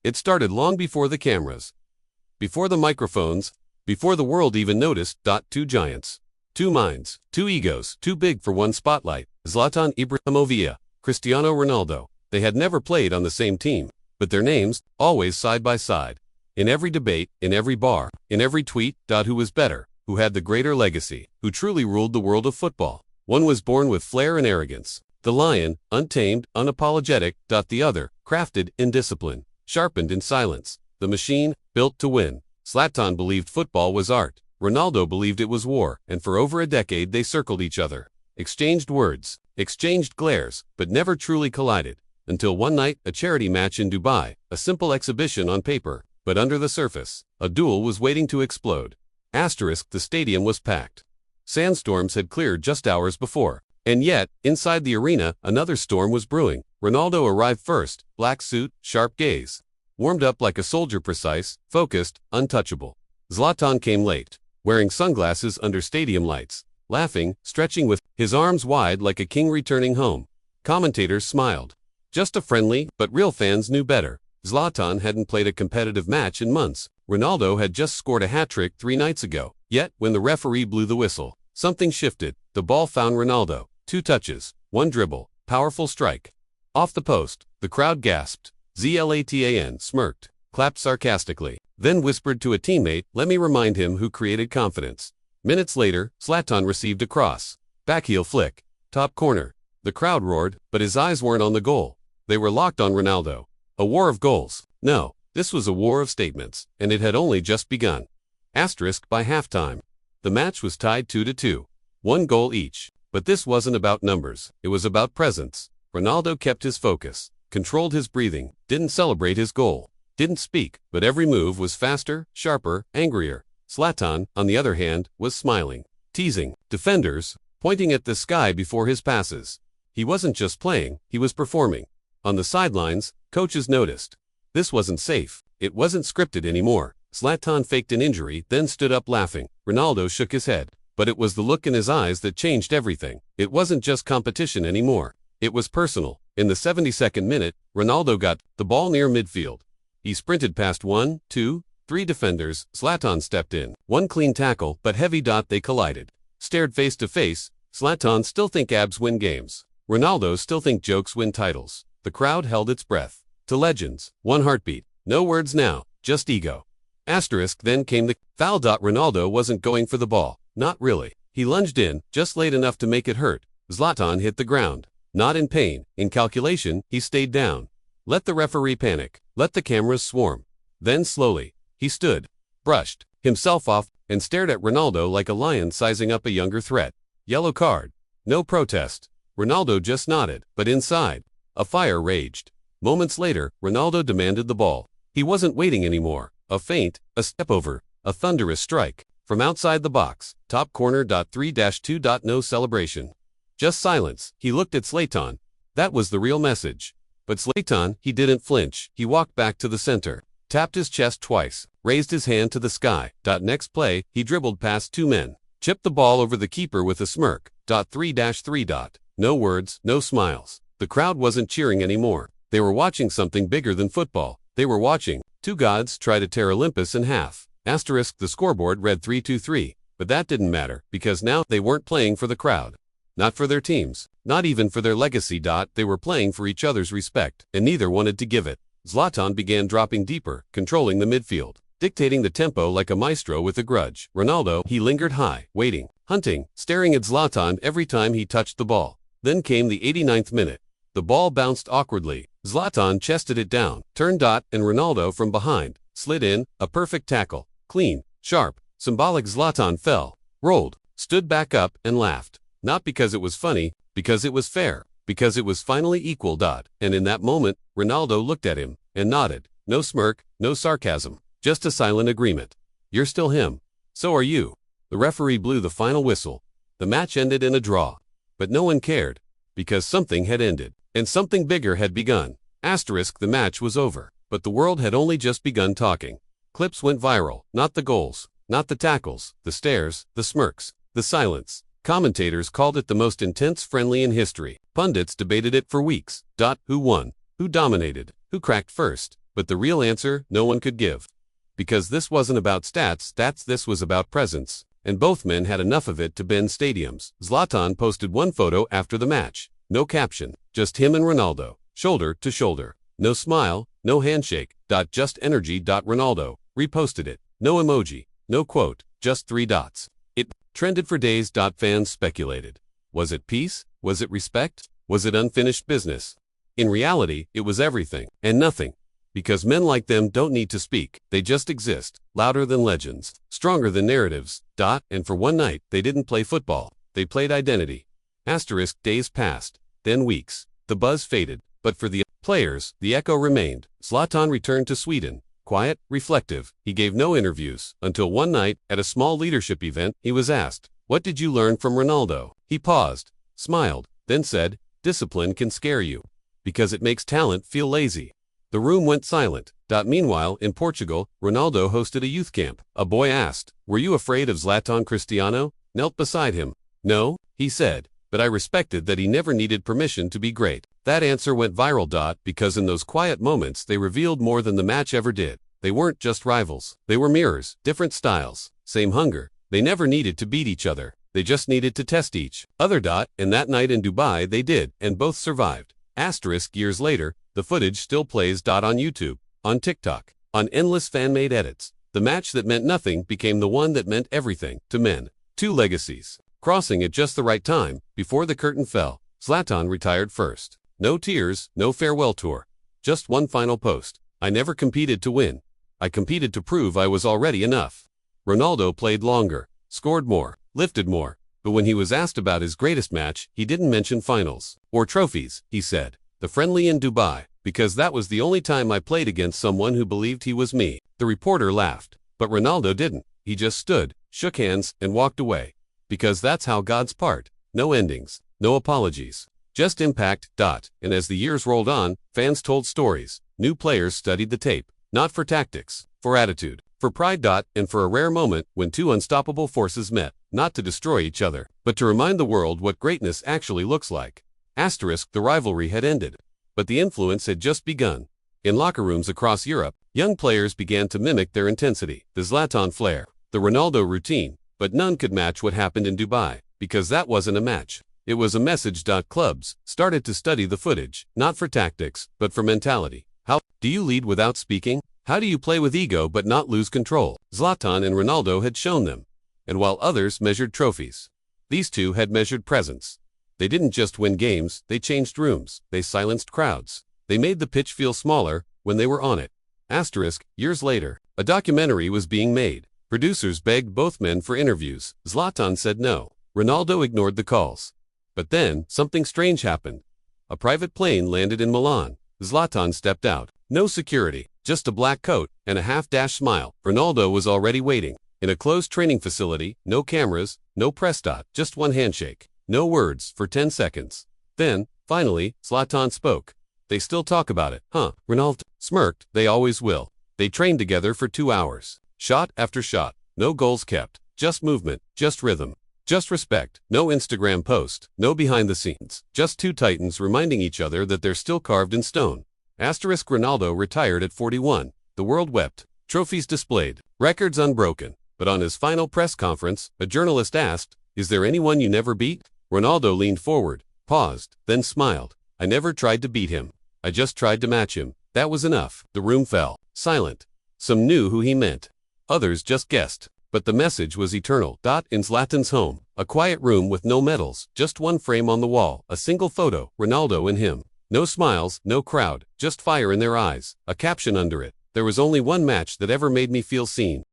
It started long before the cameras, before the microphones, before the world even noticed. Two giants. Two minds, two egos, too big for one spotlight. Zlatan Ibrahimović, Cristiano Ronaldo. They had never played on the same team, but their names, always side by side. In every debate, in every bar, in every tweet. Who was better? Who had the greater legacy? Who truly ruled the world of football? One was born with flair and arrogance. The lion, untamed, unapologetic. The other, crafted in discipline, sharpened in silence. The machine, built to win. Zlatan believed football was art. Ronaldo believed it was war, and for over a decade they circled each other, exchanged words, exchanged glares, but never truly collided. Until one night, a charity match in Dubai, a simple exhibition on paper, but under the surface, a duel was waiting to explode. The stadium was packed. Sandstorms had cleared just hours before, and yet, inside the arena, another storm was brewing. Ronaldo arrived first, black suit, sharp gaze, warmed up like a soldier, precise, focused, untouchable. Zlatan came late, wearing sunglasses under stadium lights, laughing, stretching with his arms wide like a king returning home. Commentators smiled. Just a friendly, but real fans knew better. Zlatan hadn't played a competitive match in months. Ronaldo had just scored a hat-trick 3 nights ago. Yet, when the referee blew the whistle, something shifted. The ball found Ronaldo. 2 touches, 1 dribble, powerful strike. Off the post, the crowd gasped. Zlatan smirked, clapped sarcastically, then whispered to a teammate, "Let me remind him who created confidence." Minutes later, Zlatan received a cross. Backheel flick. Top corner. The crowd roared, but his eyes weren't on the goal. They were locked on Ronaldo. A war of goals. No, this was a war of statements, and it had only just begun. By halftime, the match was tied 2-2. 1 goal each. But this wasn't about numbers. It was about presence. Ronaldo kept his focus, controlled his breathing, didn't celebrate his goal, didn't speak, but every move was faster, sharper, angrier. Zlatan, on the other hand, was smiling, teasing defenders, pointing at the sky before his passes. He wasn't just playing, he was performing. On the sidelines, coaches noticed. This wasn't safe. It wasn't scripted anymore. Zlatan faked an injury, then stood up laughing. Ronaldo shook his head. But it was the look in his eyes that changed everything. It wasn't just competition anymore. It was personal. In the 72nd minute, Ronaldo got the ball near midfield. He sprinted past 1, 2, 3 defenders. Zlatan stepped in. 1 clean tackle, but heavy. They collided. Stared face to face. Zlatan still think abs win games. Ronaldo still think jokes win titles. The crowd held its breath. To legends, 1 heartbeat. No words now, just ego. Then came the foul. Ronaldo wasn't going for the ball. Not really. He lunged in, just late enough to make it hurt. Zlatan hit the ground. Not in pain, in calculation. He stayed down. Let the referee panic. Let the cameras swarm. Then slowly, he stood, brushed himself off, and stared at Ronaldo like a lion sizing up a younger threat. Yellow card. No protest. Ronaldo just nodded, but inside, a fire raged. Moments later, Ronaldo demanded the ball. He wasn't waiting anymore. A feint, a step over, a thunderous strike. From outside the box, top corner. 3-2. No celebration. Just silence. He looked at Zlatan. That was the real message. But Zlatan, he didn't flinch. He walked back to the center, tapped his chest twice, raised his hand to the sky. Next play, he dribbled past 2 men, chipped the ball over the keeper with a smirk. 3-3. No words, no smiles. The crowd wasn't cheering anymore. They were watching something bigger than football. They were watching 2 gods try to tear Olympus in half. The scoreboard read 3-3, but that didn't matter, because now they weren't playing for the crowd. Not for their teams, not even for their legacy. They were playing for each other's respect, and neither wanted to give it. Zlatan began dropping deeper, controlling the midfield, dictating the tempo like a maestro with a grudge. Ronaldo, he lingered high, waiting, hunting, staring at Zlatan every time he touched the ball. Then came the 89th minute. The ball bounced awkwardly. Zlatan chested it down, turned. And Ronaldo from behind slid in, a perfect tackle. Clean, sharp, symbolic. Zlatan fell, rolled, stood back up, and laughed. Not because it was funny, because it was fair, because it was finally equal. And in that moment, Ronaldo looked at him, and nodded. No smirk, no sarcasm, just a silent agreement. You're still him. So are you. The referee blew the final whistle. The match ended in a draw. But no one cared, because something had ended, and something bigger had begun. The match was over, but the world had only just begun talking. Clips went viral, not the goals, not the tackles, the stares, the smirks, the silence. Commentators called it the most intense friendly in history. Pundits debated it for weeks. Who won? Who dominated? Who cracked first? But the real answer, no one could give. Because this wasn't about stats, this was about presence. And both men had enough of it to bend stadiums. Zlatan posted one photo after the match. No caption, just him and Ronaldo, shoulder to shoulder. No smile, no handshake, just energy. Ronaldo reposted it. No emoji, no quote, just 3 dots. It trended for days. Fans speculated. Was it peace? Was it respect? Was it unfinished business? In reality, it was everything and nothing. Because men like them don't need to speak, they just exist, louder than legends, stronger than narratives. And for one night, they didn't play football, they played identity. Days passed, then weeks. The buzz faded, but for the players, the echo remained. Zlatan returned to Sweden, quiet, reflective. He gave no interviews, until one night, at a small leadership event, he was asked, "What did you learn from Ronaldo?" He paused, smiled, then said, "Discipline can scare you, because it makes talent feel lazy." The room went silent. Meanwhile, in Portugal, Ronaldo hosted a youth camp. A boy asked, "Were you afraid of Zlatan?" Cristiano knelt beside him. "No," he said, "but I respected that he never needed permission to be great." That answer went viral. Because in those quiet moments they revealed more than the match ever did. They weren't just rivals. They were mirrors, different styles, same hunger. They never needed to beat each other. They just needed to test each other. And that night in Dubai they did, and both survived. Years later, the footage still plays. On YouTube, on TikTok, on endless fan-made edits. The match that meant nothing became the one that meant everything to men. 2 legacies. Crossing at just the right time, before the curtain fell. Zlatan retired first. No tears, no farewell tour. Just one final post. "I never competed to win. I competed to prove I was already enough." Ronaldo played longer, scored more, lifted more. But when he was asked about his greatest match, he didn't mention finals or trophies. He said, "The friendly in Dubai, because that was the only time I played against someone who believed he was me." The reporter laughed, but Ronaldo didn't. He just stood, shook hands, and walked away. Because that's how God's part. No endings, no apologies, just impact. And as the years rolled on, fans told stories. New players studied the tape, not for tactics, for attitude, for pride. And for a rare moment when 2 unstoppable forces met, not to destroy each other, but to remind the world what greatness actually looks like. The rivalry had ended, but the influence had just begun. In locker rooms across Europe, young players began to mimic their intensity, the Zlatan flair, the Ronaldo routine, but none could match what happened in Dubai, because that wasn't a match. It was a message. Clubs started to study the footage, not for tactics, but for mentality. How do you lead without speaking? How do you play with ego but not lose control? Zlatan and Ronaldo had shown them. And while others measured trophies, these two had measured presence. They didn't just win games, they changed rooms, they silenced crowds. They made the pitch feel smaller when they were on it. Years later, a documentary was being made. Producers begged both men for interviews. Zlatan said no. Ronaldo ignored the calls. But then, something strange happened. A private plane landed in Milan. Zlatan stepped out. No security, just a black coat and a half-dash smile. Ronaldo was already waiting. In a closed training facility, no cameras, no press. Just one handshake. No words for 10 seconds. Then, finally, Zlatan spoke. "They still talk about it, huh?" Ronaldo smirked. "They always will." They trained together for 2 hours. Shot after shot. No goals kept. Just movement. Just rhythm. Just respect. No Instagram post. No behind the scenes. Just 2 titans reminding each other that they're still carved in stone. Ronaldo retired at 41. The world wept. Trophies displayed. Records unbroken. But on his final press conference, a journalist asked, "Is there anyone you never beat?" Ronaldo leaned forward, paused, then smiled. "I never tried to beat him. I just tried to match him. That was enough." The room fell silent. Some knew who he meant. Others just guessed. But the message was eternal. In Zlatan's home, a quiet room with no medals, just one frame on the wall, a single photo, Ronaldo and him. No smiles, no crowd, just fire in their eyes, a caption under it. "There was only one match that ever made me feel seen."